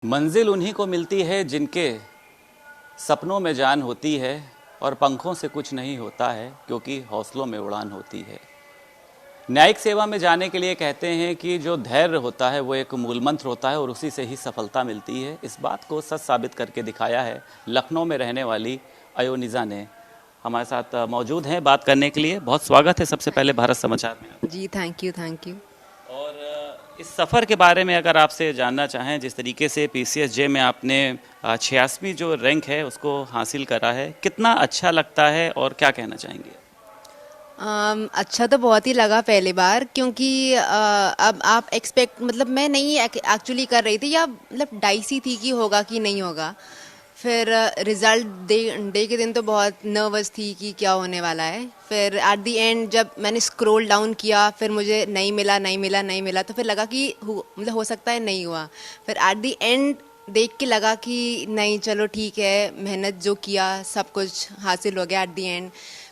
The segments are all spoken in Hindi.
मंजिल उन्हीं को मिलती है जिनके सपनों में जान होती है और पंखों से कुछ नहीं होता है क्योंकि हौसलों में उड़ान होती है। न्यायिक सेवा में जाने के लिए कहते हैं कि जो धैर्य होता है वो एक मूल मंत्र होता है और उसी से ही सफलता मिलती है। इस बात को सच साबित करके दिखाया है लखनऊ में रहने वाली अयोनिज़ा ने। हमारे साथ मौजूद हैं बात करने के लिए। बहुत स्वागत है सबसे पहले भारत समाचार में। जी थैंक यू थैंक यू। और इस सफ़र के बारे में अगर आपसे जानना चाहें, जिस तरीके से पीसीएसजे में आपने 86वीं जो रैंक है उसको हासिल करा है, कितना अच्छा लगता है और क्या कहना चाहेंगे? अच्छा तो बहुत ही लगा पहली बार, क्योंकि अब आप एक्सपेक्ट मतलब मैं नहीं एक्चुअली कर रही थी, या मतलब डाइसी थी कि होगा कि नहीं होगा। फिर रिज़ल्ट डे के दिन तो बहुत नर्वस थी कि क्या होने वाला है। फिर एट द एंड जब मैंने स्क्रॉल डाउन किया, फिर मुझे नहीं मिला नहीं मिला नहीं मिला, तो फिर लगा कि मतलब हो सकता है नहीं हुआ। फिर एट द एंड देख के लगा कि नहीं, चलो ठीक है, मेहनत जो किया सब कुछ हासिल हो गया एट द एंड।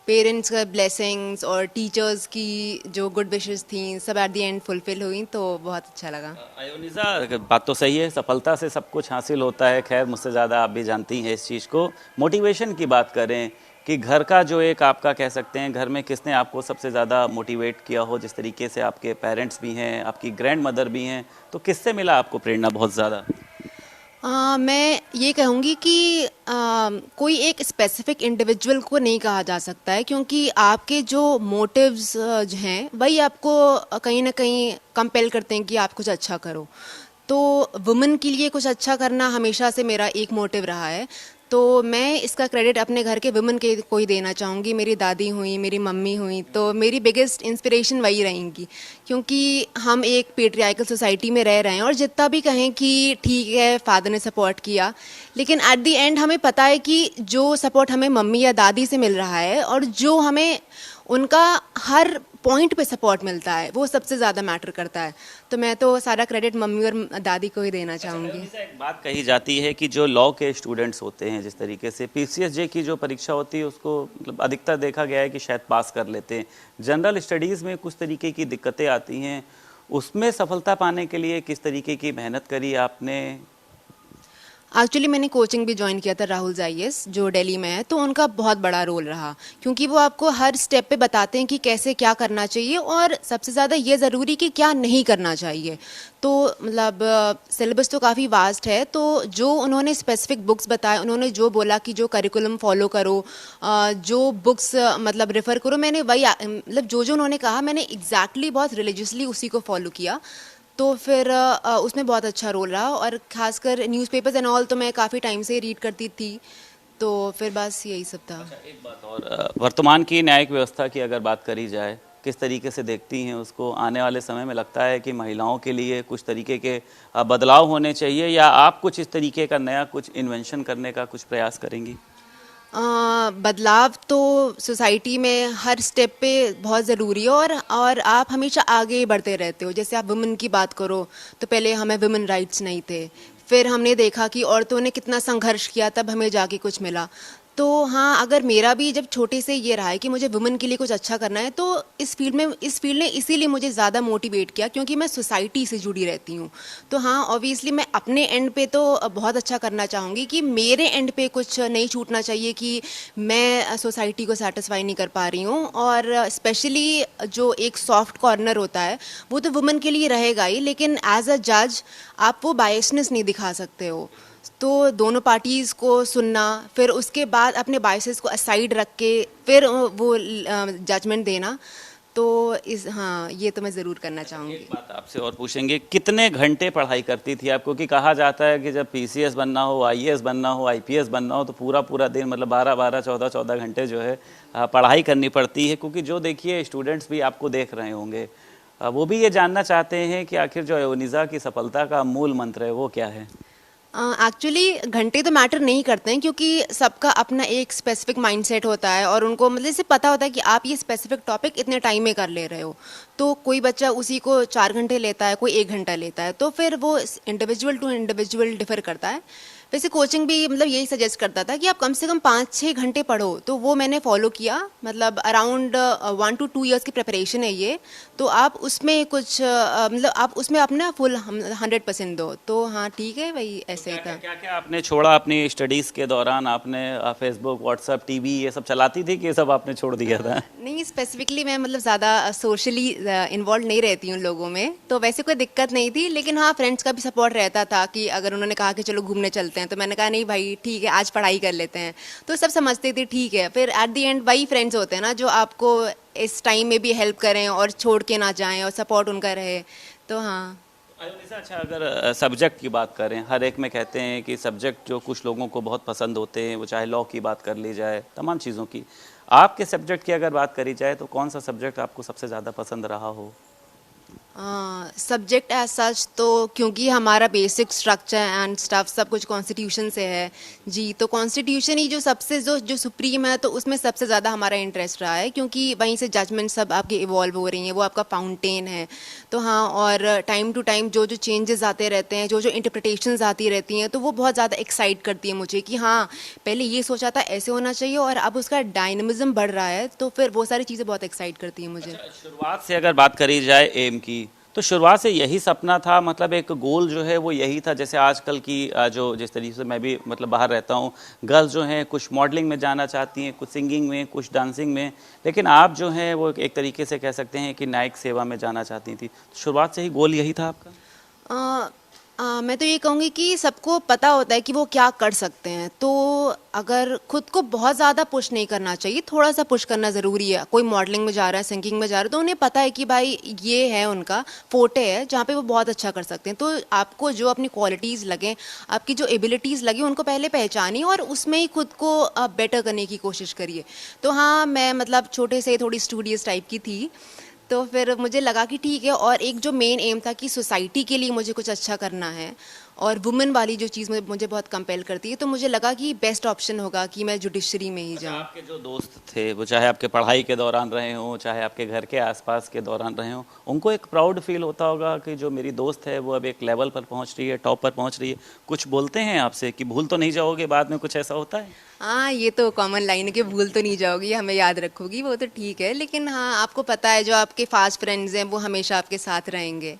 पेरेंट्स का ब्लेसिंग्स और टीचर्स की जो गुड विशेस थी सब एट द एंड फुलफिल हुई, तो बहुत अच्छा लगा। अयोनिज़ा, बात तो सही है, सफलता से सब कुछ हासिल होता है। खैर, मुझसे ज़्यादा आप भी जानती हैं इस चीज़ को। मोटिवेशन की बात करें कि घर का जो एक आपका कह सकते हैं, घर में किसने आपको सबसे ज़्यादा मोटिवेट किया हो? जिस तरीके से आपके पेरेंट्स भी हैं, आपकी ग्रैंड मदर भी हैं, तो किससे मिला आपको प्रेरणा बहुत ज़्यादा? मैं ये कहूँगी कि कोई एक स्पेसिफिक इंडिविजुअल को नहीं कहा जा सकता है, क्योंकि आपके जो मोटिव्स जो हैं वही आपको कहीं ना कहीं कंपेल करते हैं कि आप कुछ अच्छा करो। तो वुमेन के लिए कुछ अच्छा करना हमेशा से मेरा एक मोटिव रहा है। तो मैं इसका क्रेडिट अपने घर के वुमेन के को ही देना चाहूँगी। मेरी दादी हुई, मेरी मम्मी हुई, तो मेरी बिगेस्ट इंस्पिरेशन वही रहेंगी, क्योंकि हम एक पेट्रियार्कल सोसाइटी में रह रहे हैं। और जितना भी कहें कि ठीक है फादर ने सपोर्ट किया, लेकिन एट द एंड हमें पता है कि जो सपोर्ट हमें मम्मी या दादी से मिल रहा है और जो हमें उनका हर पॉइंट पे सपोर्ट मिलता है, वो सबसे ज़्यादा मैटर करता है। तो मैं तो सारा क्रेडिट मम्मी और दादी को ही देना चाहूँगी। एक बात कही जाती है कि जो लॉ के स्टूडेंट्स होते हैं, जिस तरीके से पीसीएसजे की जो परीक्षा होती है उसको मतलब अधिकतर देखा गया है कि शायद पास कर लेते हैं। जनरल स्टडीज़ में कुछ तरीके की दिक्कतें आती हैं, उसमें सफलता पाने के लिए किस तरीके की मेहनत करी आपने? एक्चुअली मैंने कोचिंग भी ज्वाइन किया था राहुल जाइएस, जो दिल्ली में है, तो उनका बहुत बड़ा रोल रहा, क्योंकि वो आपको हर स्टेप पे बताते हैं कि कैसे क्या करना चाहिए और सबसे ज़्यादा ये ज़रूरी कि क्या नहीं करना चाहिए। तो मतलब सिलेबस तो काफ़ी वास्ट है, तो जो उन्होंने स्पेसिफिक बुक्स बताए, उन्होंने जो बोला कि जो करिकुलम फॉलो करो, जो बुक्स मतलब रेफ़र करो, मैंने वही मतलब जो जो उन्होंने कहा मैंने एग्जैक्टली बहुत रिलीजियसली उसी को फॉलो किया। तो फिर उसमें बहुत अच्छा रोल रहा, और ख़ासकर न्यूज़पेपर्स एंड ऑल तो मैं काफ़ी टाइम से रीड करती थी, तो फिर बस यही सब था। अच्छा, एक बात और, वर्तमान की न्यायिक व्यवस्था की अगर बात करी जाए, किस तरीके से देखती हैं उसको? आने वाले समय में लगता है कि महिलाओं के लिए कुछ तरीके के बदलाव होने चाहिए, या आप कुछ इस तरीके का नया कुछ इन्वेंशन करने का कुछ प्रयास करेंगी? बदलाव तो सोसाइटी में हर स्टेप पे बहुत ज़रूरी है, और आप हमेशा आगे बढ़ते रहते हो। जैसे आप वुमेन की बात करो, तो पहले हमें वुमेन राइट्स नहीं थे, फिर हमने देखा कि औरतों ने कितना संघर्ष किया, तब हमें जाके कुछ मिला। तो हाँ, अगर मेरा भी जब छोटे से ये रहा है कि मुझे वुमेन के लिए कुछ अच्छा करना है, तो इस फील्ड ने इसीलिए मुझे ज़्यादा मोटिवेट किया, क्योंकि मैं सोसाइटी से जुड़ी रहती हूँ। तो हाँ, ऑब्वियसली मैं अपने एंड पे तो बहुत अच्छा करना चाहूँगी कि मेरे एंड पे कुछ नहीं छूटना चाहिए कि मैं सोसाइटी को सेटिस्फाई नहीं कर पा रही हूँ। और स्पेशली जो एक सॉफ्ट कॉर्नर होता है वो तो वुमेन के लिए रहेगा ही, लेकिन एज अ जज आप वो बायसनेस नहीं दिखा सकते हो। तो दोनों पार्टीज़ को सुनना, फिर उसके बाद अपने बायसेस को असाइड रख के फिर वो जजमेंट देना, तो हाँ, ये तो मैं ज़रूर करना चाहूँगी। एक बात आपसे और पूछेंगे, कितने घंटे पढ़ाई करती थी आप? क्योंकि कहा जाता है कि जब पीसीएस बनना हो, आईएएस बनना हो, आईपीएस बनना हो, तो पूरा पूरा दिन मतलब 12-12, 14-14 घंटे जो है पढ़ाई करनी पड़ती है। क्योंकि जो देखिए स्टूडेंट्स भी आपको देख रहे होंगे, वो भी ये जानना चाहते हैं कि आखिर जो अयोनिज़ा की सफलता का मूल मंत्र है वो क्या है? एक्चुअली घंटे तो मैटर नहीं करते हैं, क्योंकि सबका अपना एक स्पेसिफिक माइंडसेट होता है, और उनको मतलब जैसे पता होता है कि आप ये स्पेसिफिक टॉपिक इतने टाइम में कर ले रहे हो। तो कोई बच्चा उसी को 4 घंटे लेता है, कोई 1 घंटा लेता है, तो फिर वो इंडिविजुअल टू इंडिविजुअल डिफर करता है। वैसे कोचिंग भी मतलब यही सजेस्ट करता था कि आप कम से कम 5-6 घंटे पढ़ो, तो वो मैंने फॉलो किया। मतलब अराउंड 1 to 2 years की प्रिपरेशन है ये, तो आप उसमें कुछ मतलब आप उसमें अपना फुल 100% दो। तो हाँ ठीक है, वही ऐसे ही था। क्या क्या आपने छोड़ा अपनी स्टडीज़ के दौरान? आपने फेसबुक, व्हाट्सएप, टीवी ये सब चलाती थी कि ये सब आपने छोड़ दिया था? नहीं, स्पेसिफिकली मैं मतलब ज़्यादा सोशली इन्वॉल्व नहीं रहती हूँ लोगों में, तो वैसे कोई दिक्कत नहीं थी। लेकिन हाँ, फ्रेंड्स का भी सपोर्ट रहता था कि अगर उन्होंने कहा कि चलो घूमने चलते हैं, तो मैंने कहा नहीं भाई ठीक है, आज पढ़ाई कर लेते हैं। तो सब समझते थे ठीक है। फिर एट द एंड वही फ्रेंड्स होते हैं ना जो आपको इस टाइम में भी हेल्प करें और छोड़ के ना जाएं और सपोर्ट उनका रहे। तो हाँ। अयोनिसा, अच्छा अगर सब्जेक्ट की बात करें, हर एक में कहते हैं कि सब्जेक्ट जो कुछ लोगों को बहुत पसंद होते हैं, वो चाहे लॉ की बात कर ली जाए, तमाम चीज़ों की, आपके सब्जेक्ट की अगर बात करी जाए तो कौन सा सब्जेक्ट आपको सबसे ज़्यादा पसंद रहा हो? सब्जेक्ट एज सच तो क्योंकि हमारा बेसिक स्ट्रक्चर एंड स्टफ सब कुछ कॉन्स्टिट्यूशन से है जी, तो कॉन्स्टिट्यूशन ही जो सबसे जो सुप्रीम है, तो उसमें सबसे ज़्यादा हमारा इंटरेस्ट रहा है, क्योंकि वहीं से जजमेंट सब आपकी इवॉल्व हो रही हैं, वो आपका फाउंटेन है। तो हाँ, और टाइम टू टाइम जो जो चेंजेस आते रहते हैं, जो जो इंटरप्रिटेशंस आती रहती हैं, तो वो बहुत ज़्यादा एक्साइट करती है मुझे कि हाँ, पहले ये सोचा था ऐसे होना चाहिए और अब उसका डायनेमिज्म बढ़ रहा है, तो फिर वो सारी चीज़ें बहुत एक्साइट करती हैं मुझे। अच्छा, शुरुआत से अगर बात करी जाए एम की, तो शुरुआत से यही सपना था, मतलब एक गोल जो है वो यही था? जैसे आजकल की जो जिस तरीके से मैं भी मतलब बाहर रहता हूँ, गर्ल्स जो हैं कुछ मॉडलिंग में जाना चाहती हैं, कुछ सिंगिंग में, कुछ डांसिंग में, लेकिन आप जो हैं वो एक तरीके से कह सकते हैं कि न्यायिक सेवा में जाना चाहती थी। तो शुरुआत से ही गोल यही था आपका? मैं तो ये कहूँगी कि सबको पता होता है कि वो क्या कर सकते हैं, तो अगर खुद को बहुत ज़्यादा पुश नहीं करना चाहिए, थोड़ा सा पुश करना ज़रूरी है। कोई मॉडलिंग में जा रहा है, सिंगिंग में जा रहा है, तो उन्हें पता है कि भाई ये है उनका फोटे है जहाँ पे वो बहुत अच्छा कर सकते हैं। तो आपको जो अपनी क्वालिटीज़ लगें, आपकी जो एबिलिटीज़ लगे, उनको पहले पहचानिए और उसमें ही खुद को बेटर करने की कोशिश करिए। तो हाँ, मैं मतलब छोटे से थोड़ी स्टूडियस टाइप की थी, तो फिर मुझे लगा कि ठीक है। और एक जो मेन एम था कि सोसाइटी के लिए मुझे कुछ अच्छा करना है, और वुमेन वाली जो चीज़ मुझे बहुत कंपेल करती है, तो मुझे लगा कि बेस्ट ऑप्शन होगा कि मैं जुडिशरी में ही जाऊँ। आपके जो दोस्त थे वो चाहे आपके पढ़ाई के दौरान रहे हों, चाहे आपके घर के आसपास के दौरान रहे हों, उनको एक प्राउड फील होता होगा कि जो मेरी दोस्त है वो अब एक लेवल पर पहुंच रही है, टॉप पर पहुंच रही है। कुछ बोलते हैं आपसे कि भूल तो नहीं जाओगे बाद में, कुछ ऐसा होता है? हाँ, ये तो कॉमन लाइन है कि भूल तो नहीं जाओगी, हमें याद रखोगी, वो तो ठीक है। लेकिन हाँ, आपको पता है जो आपके फास्ट फ्रेंड्स हैं वो हमेशा आपके साथ रहेंगे,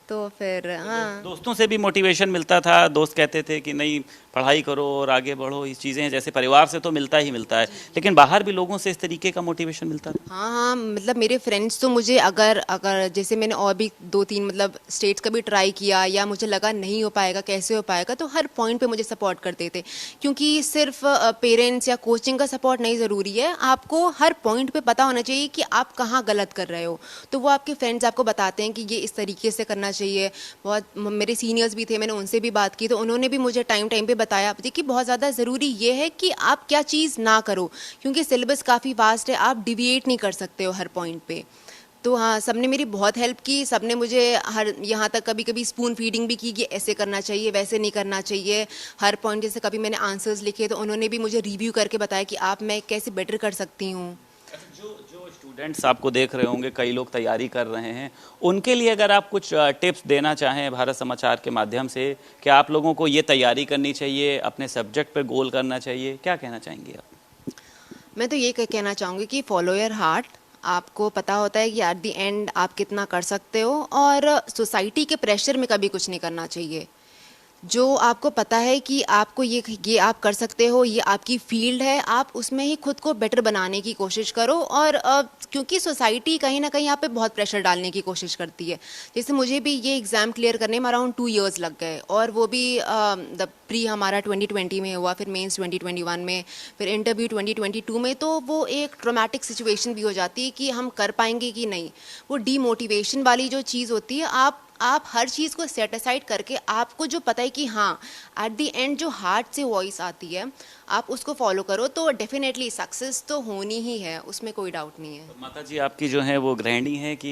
तो फिर हाँ। दोस्तों से भी मोटिवेशन मिलता था? दोस्त कहते थे कि नहीं पढ़ाई करो और आगे बढ़ो, ये चीज़ें जैसे परिवार से तो मिलता ही मिलता है, लेकिन बाहर भी लोगों से इस तरीके का मोटिवेशन मिलता था? हाँ हाँ, मतलब मेरे फ्रेंड्स तो मुझे अगर अगर जैसे मैंने और भी 2-3 मतलब स्टेट्स का भी ट्राई किया, या मुझे लगा नहीं हो पाएगा, कैसे हो पाएगा, तो हर पॉइंट पे मुझे सपोर्ट करते थे। क्योंकि सिर्फ पेरेंट्स या कोचिंग का सपोर्ट नहीं ज़रूरी है, आपको हर पॉइंट पे पता होना चाहिए कि आप कहाँ गलत कर रहे हो। तो वो आपके फ्रेंड्स आपको बताते हैं कि ये इस तरीके से करना चाहिए। बहुत मेरे सीनियर्स भी थे, मैंने उनसे भी बात की, तो उन्होंने भी मुझे टाइम टाइम पे बताया। देखिए, बहुत ज़्यादा ज़रूरी ये है कि आप क्या चीज़ ना करो, क्योंकि सिलेबस काफ़ी वास्ट है, आप डिविएट नहीं कर सकते हो हर पॉइंट पे। तो हाँ, सबने मेरी बहुत हेल्प की, सबने मुझे हर यहाँ तक कभी कभी स्पून फीडिंग भी की कि ऐसे करना चाहिए, वैसे नहीं करना चाहिए। हर पॉइंट जैसे कभी मैंने आंसर्स लिखे तो उन्होंने भी मुझे रिव्यू करके बताया कि आप मैं कैसे बेटर कर सकती हूँ। जो जो स्टूडेंट्स आपको देख रहे होंगे, कई लोग तैयारी कर रहे हैं, उनके लिए अगर आप कुछ टिप्स देना चाहें भारत समाचार के माध्यम से, कि आप लोगों को ये तैयारी करनी चाहिए, अपने सब्जेक्ट पे गोल करना चाहिए, क्या कहना चाहेंगे आप? मैं तो ये कहना चाहूँगी कि फॉलो योर हार्ट। आपको पता होता है कि एट द एंड आप कितना कर सकते हो, और सोसाइटी के प्रेशर में कभी कुछ नहीं करना चाहिए। जो आपको पता है कि आपको ये आप कर सकते हो, ये आपकी फील्ड है, आप उसमें ही खुद को बेटर बनाने की कोशिश करो। और क्योंकि सोसाइटी कहीं ना कहीं आप पे बहुत प्रेशर डालने की कोशिश करती है। जैसे मुझे भी ये एग्ज़ाम क्लियर करने में अराउंड 2 years लग गए, और वो भी द प्री हमारा 2020 में हुआ, फिर मेंस 2021 में, फिर इंटरव्यू 2022 में। तो वो एक ट्रॉमेटिक सिचुएशन भी हो जाती है कि हम कर पाएंगे कि नहीं। वो डीमोटिवेशन वाली जो चीज़ होती है, आप हर चीज़ को सेट असाइड करके, आपको जो पता है कि हाँ एट द एंड जो हार्ट से वॉइस आती है, आप उसको फॉलो करो, तो डेफिनेटली सक्सेस तो होनी ही है, उसमें कोई डाउट नहीं है। तो माता जी आपकी जो है वो गृहिणी है कि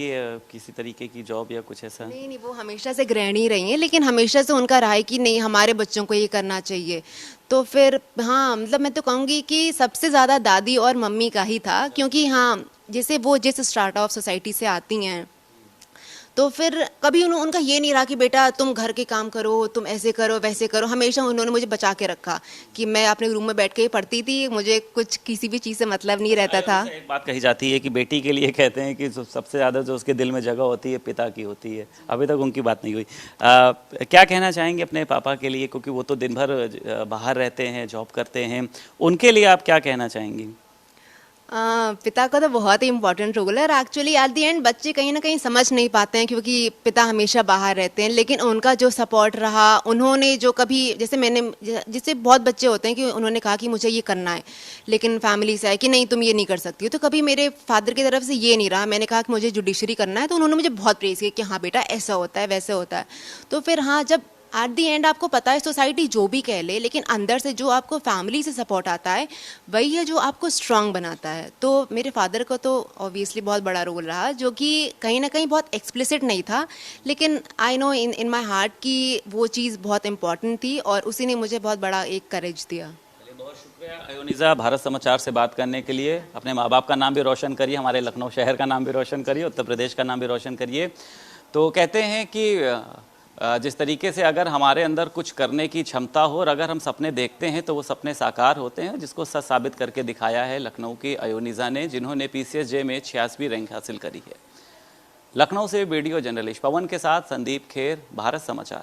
किसी तरीके की जॉब या कुछ ऐसा? नहीं नहीं, वो हमेशा से गृहिणी रही हैं, लेकिन हमेशा से उनका रहा है कि नहीं, हमारे बच्चों को ये करना चाहिए। तो फिर हाँ, मतलब मैं तो कहूँगी कि सबसे ज़्यादा दादी और मम्मी का ही था, क्योंकि हाँ, जैसे वो जिस स्टार्ट ऑफ सोसाइटी से आती हैं, तो फिर कभी उनका ये नहीं रहा कि बेटा तुम घर के काम करो, तुम ऐसे करो वैसे करो। हमेशा उन्होंने मुझे बचा के रखा कि मैं अपने रूम में बैठ के ही पढ़ती थी, मुझे कुछ किसी भी चीज़ से मतलब नहीं रहता था। एक बात कही जाती है कि बेटी के लिए कहते हैं कि सबसे ज़्यादा जो उसके दिल में जगह होती है पिता की होती है। अभी तक उनकी बात नहीं हुई। क्या कहना चाहेंगे अपने पापा के लिए, क्योंकि वो तो दिन भर बाहर रहते हैं, जॉब करते हैं, उनके लिए आप क्या कहना चाहेंगी? पिता का तो बहुत ही इंपॉर्टेंट रोल है। और एक्चुअली एट द एंड बच्चे कहीं ना कहीं समझ नहीं पाते हैं क्योंकि पिता हमेशा बाहर रहते हैं, लेकिन उनका जो सपोर्ट रहा, उन्होंने जो कभी जैसे मैंने जिससे बहुत बच्चे होते हैं कि उन्होंने कहा कि मुझे ये करना है, लेकिन फैमिली से है कि नहीं तुम ये नहीं कर सकती हो, तो कभी मेरे फादर की तरफ से ये नहीं रहा। मैंने कहा कि मुझे जुडिशरी करना है तो उन्होंने मुझे बहुत प्रेज किया कि हाँ बेटा ऐसा होता है वैसे होता है। तो फिर हाँ, जब एट दी एंड आपको पता है सोसाइटी जो भी कह ले, लेकिन अंदर से जो आपको फैमिली से सपोर्ट आता है वही है जो आपको स्ट्रांग बनाता है। तो मेरे फादर को तो ऑब्वियसली बहुत बड़ा रोल रहा, जो कि कहीं ना कहीं बहुत एक्सप्लिसिट नहीं था, लेकिन I know in my heart कि वो चीज़ बहुत इंपॉर्टेंट थी और उसी ने मुझे बहुत बड़ा एक करेज दिया। बहुत शुक्रिया अयोनिजा, भारत समाचार से बात करने के लिए। अपने माँ बाप का नाम भी रोशन करिए, हमारे लखनऊ शहर का नाम भी रोशन करिए, उत्तर प्रदेश का नाम भी रोशन करिए। तो कहते हैं कि जिस तरीके से अगर हमारे अंदर कुछ करने की क्षमता हो और अगर हम सपने देखते हैं तो वो सपने साकार होते हैं, जिसको सच साबित करके दिखाया है लखनऊ की अयोनिजा ने, जिन्होंने PCSJ में 86वीं रैंक हासिल करी है। लखनऊ से वीडियो जर्नलिस्ट पवन के साथ संदीप खेर, भारत समाचार।